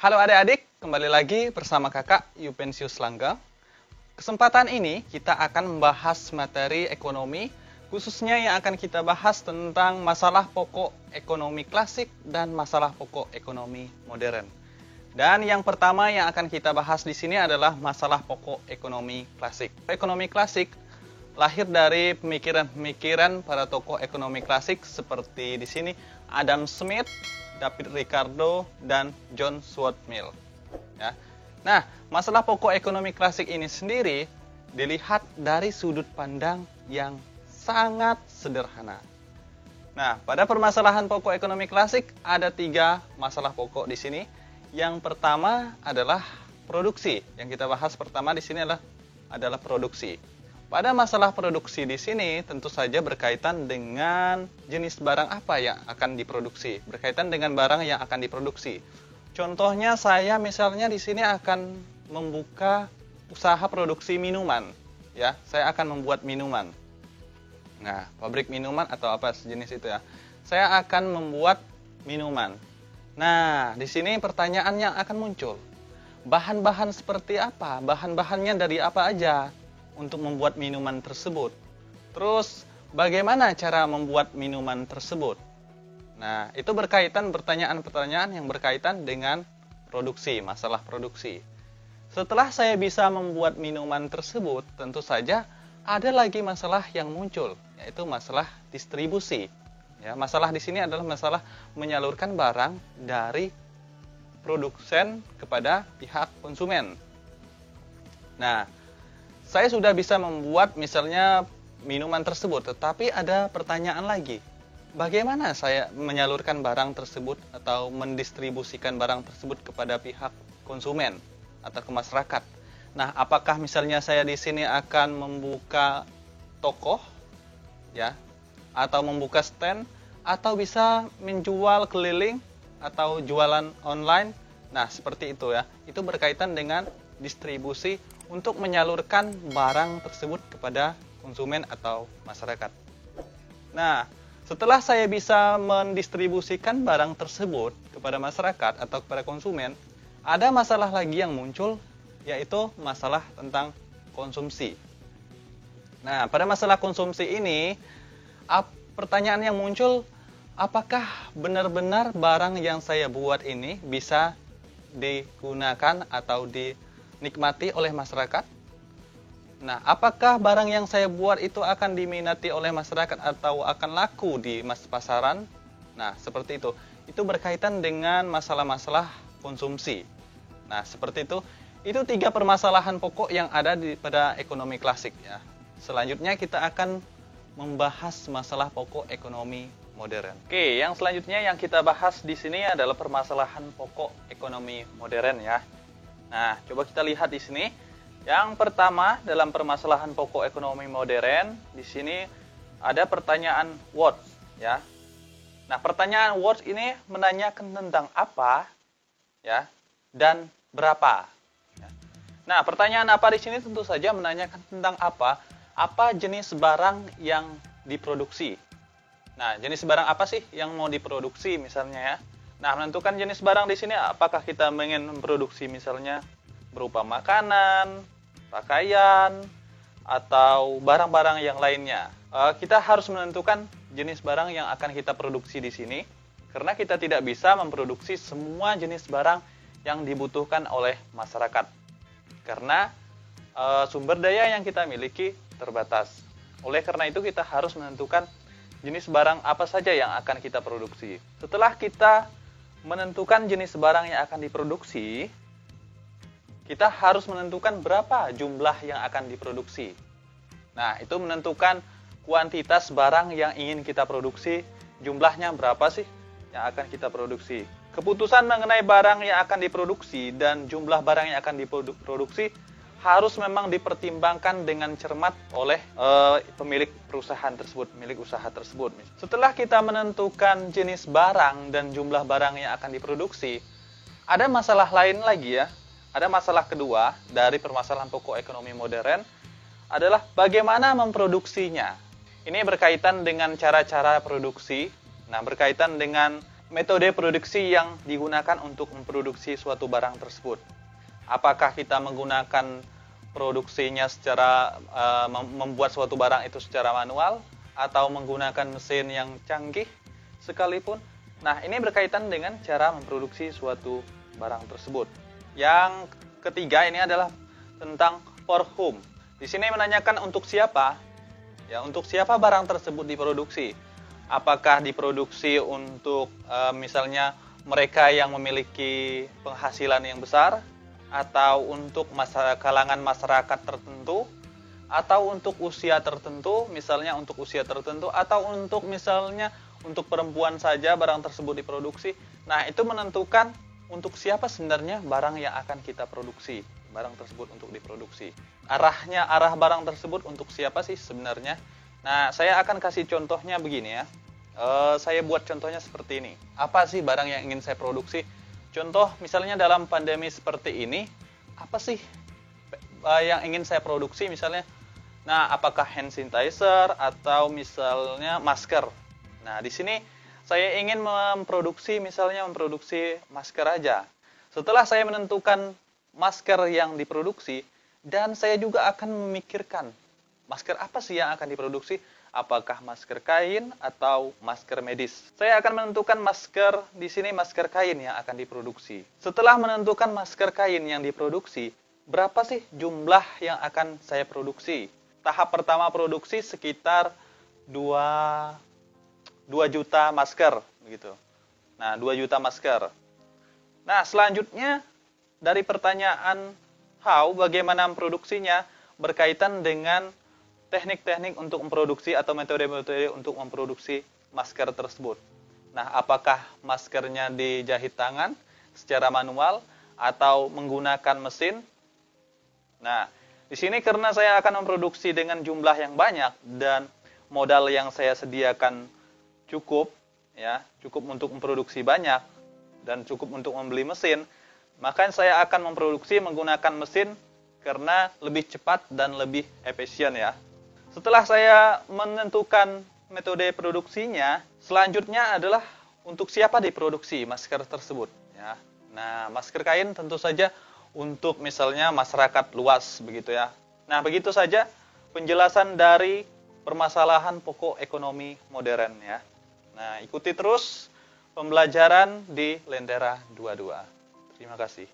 Halo adik-adik, kembali lagi bersama kakak Yupensius Langga. Kesempatan ini kita akan membahas materi ekonomi, khususnya yang akan kita bahas tentang masalah pokok ekonomi klasik dan masalah pokok ekonomi modern. Dan yang pertama yang akan kita bahas di sini adalah masalah pokok ekonomi klasik. Ekonomi klasik lahir dari pemikiran-pemikiran para tokoh ekonomi klasik seperti di sini Adam Smith, David Ricardo, dan John Stuart Mill. Ya. Nah, masalah pokok ekonomi klasik ini sendiri dilihat dari sudut pandang yang sangat sederhana. Nah, pada permasalahan pokok ekonomi klasik ada 3 masalah pokok di sini. Yang pertama adalah produksi. Yang kita bahas pertama di sini adalah produksi. Pada masalah produksi di sini tentu saja berkaitan dengan jenis barang apa yang akan diproduksi, berkaitan dengan barang yang akan diproduksi. Contohnya saya misalnya di sini akan membuka usaha produksi minuman, ya. Saya akan membuat minuman. Nah, pabrik minuman atau apa sejenis itu ya. Saya akan membuat minuman. Nah, di sini pertanyaan yang akan muncul. Bahan-bahan seperti apa? Bahan-bahannya dari apa aja untuk membuat minuman tersebut? Terus, bagaimana cara membuat minuman tersebut? Nah, itu berkaitan pertanyaan-pertanyaan yang berkaitan dengan produksi, masalah produksi. Setelah saya bisa membuat minuman tersebut, tentu saja ada lagi masalah yang muncul, yaitu masalah distribusi. Ya, masalah di sini adalah masalah menyalurkan barang dari produsen kepada pihak konsumen. Nah, saya sudah bisa membuat misalnya minuman tersebut, tetapi ada pertanyaan lagi. Bagaimana saya menyalurkan barang tersebut atau mendistribusikan barang tersebut kepada pihak konsumen atau ke masyarakat? Nah, apakah misalnya saya di sini akan membuka toko, ya, atau membuka stand, atau bisa menjual keliling atau jualan online? Nah, seperti itu ya. Itu berkaitan dengan distribusi untuk menyalurkan barang tersebut kepada konsumen atau masyarakat. Nah, setelah saya bisa mendistribusikan barang tersebut kepada masyarakat atau kepada konsumen, ada masalah lagi yang muncul, yaitu masalah tentang konsumsi. Nah, pada masalah konsumsi ini, pertanyaan yang muncul, apakah benar-benar barang yang saya buat ini bisa digunakan atau dinikmati oleh masyarakat? Nah, apakah barang yang saya buat itu akan diminati oleh masyarakat atau akan laku di pasaran? Nah, seperti itu. Itu berkaitan dengan masalah-masalah konsumsi. Nah, seperti itu. Itu 3 permasalahan pokok yang ada pada ekonomi klasik ya. Selanjutnya kita akan membahas masalah pokok ekonomi modern. Oke, yang selanjutnya yang kita bahas di sini adalah permasalahan pokok ekonomi modern ya. Nah, coba kita lihat di sini. Yang pertama dalam permasalahan pokok ekonomi modern, di sini ada pertanyaan what ya. Nah, pertanyaan what ini menanyakan tentang apa ya dan berapa. Ya. Nah, pertanyaan apa di sini tentu saja menanyakan tentang apa jenis barang yang diproduksi. Nah, jenis barang apa sih yang mau diproduksi misalnya ya? Nah, menentukan jenis barang di sini apakah kita ingin memproduksi misalnya berupa makanan, pakaian, atau barang-barang yang lainnya. Kita harus menentukan jenis barang yang akan kita produksi di sini, karena kita tidak bisa memproduksi semua jenis barang yang dibutuhkan oleh masyarakat. Karena sumber daya yang kita miliki terbatas. Oleh karena itu kita harus menentukan jenis barang apa saja yang akan kita produksi. Setelah kita menentukan jenis barang yang akan diproduksi, kita harus menentukan berapa jumlah yang akan diproduksi. Nah, itu menentukan kuantitas barang yang ingin kita produksi, jumlahnya berapa sih yang akan kita produksi. Keputusan mengenai barang yang akan diproduksi dan jumlah barang yang akan diproduksi harus memang dipertimbangkan dengan cermat oleh pemilik perusahaan tersebut, pemilik usaha tersebut. Setelah kita menentukan jenis barang dan jumlah barang yang akan diproduksi, ada masalah lain lagi ya. Ada masalah kedua dari permasalahan pokok ekonomi modern adalah bagaimana memproduksinya. Ini berkaitan dengan cara-cara produksi. Nah, berkaitan dengan metode produksi yang digunakan untuk memproduksi suatu barang tersebut. Apakah kita menggunakan produksinya secara membuat suatu barang itu secara manual atau menggunakan mesin yang canggih sekalipun. Nah, ini berkaitan dengan cara memproduksi suatu barang tersebut. Yang ketiga ini adalah tentang for whom. Di sini menanyakan untuk siapa? Ya, untuk siapa barang tersebut diproduksi? Apakah diproduksi untuk misalnya mereka yang memiliki penghasilan yang besar, atau untuk kalangan masyarakat tertentu, atau untuk usia tertentu, misalnya untuk usia tertentu, atau untuk misalnya untuk perempuan saja barang tersebut diproduksi. Nah, itu menentukan untuk siapa sebenarnya barang yang akan kita produksi, barang tersebut untuk diproduksi. Arah barang tersebut untuk siapa sih sebenarnya? Nah, saya akan kasih contohnya begini ya. Saya buat contohnya seperti ini. Apa sih barang yang ingin saya produksi? Contoh, misalnya dalam pandemi seperti ini, apa sih yang ingin saya produksi misalnya? Nah, apakah hand sanitizer atau misalnya masker? Nah, di sini saya ingin memproduksi masker aja. Setelah saya menentukan masker yang diproduksi, dan saya juga akan memikirkan masker apa sih yang akan diproduksi? Apakah masker kain atau masker medis? Saya akan menentukan masker di sini masker kain yang akan diproduksi. Setelah menentukan masker kain yang diproduksi, berapa sih jumlah yang akan saya produksi? Tahap pertama produksi sekitar 2 juta masker begitu. Nah, 2 juta masker. Nah, selanjutnya dari pertanyaan how, bagaimana memproduksinya, berkaitan dengan teknik-teknik untuk memproduksi atau metode-metode untuk memproduksi masker tersebut. Nah, apakah maskernya dijahit tangan secara manual atau menggunakan mesin? Nah, di sini karena saya akan memproduksi dengan jumlah yang banyak dan modal yang saya sediakan cukup untuk memproduksi banyak dan cukup untuk membeli mesin, maka saya akan memproduksi menggunakan mesin karena lebih cepat dan lebih efisien ya. Setelah saya menentukan metode produksinya, selanjutnya adalah untuk siapa diproduksi masker tersebut ya. Nah, masker kain tentu saja untuk misalnya masyarakat luas begitu ya. Nah, begitu saja penjelasan dari permasalahan pokok ekonomi modern ya. Nah, ikuti terus pembelajaran di Lentera 22. Terima kasih.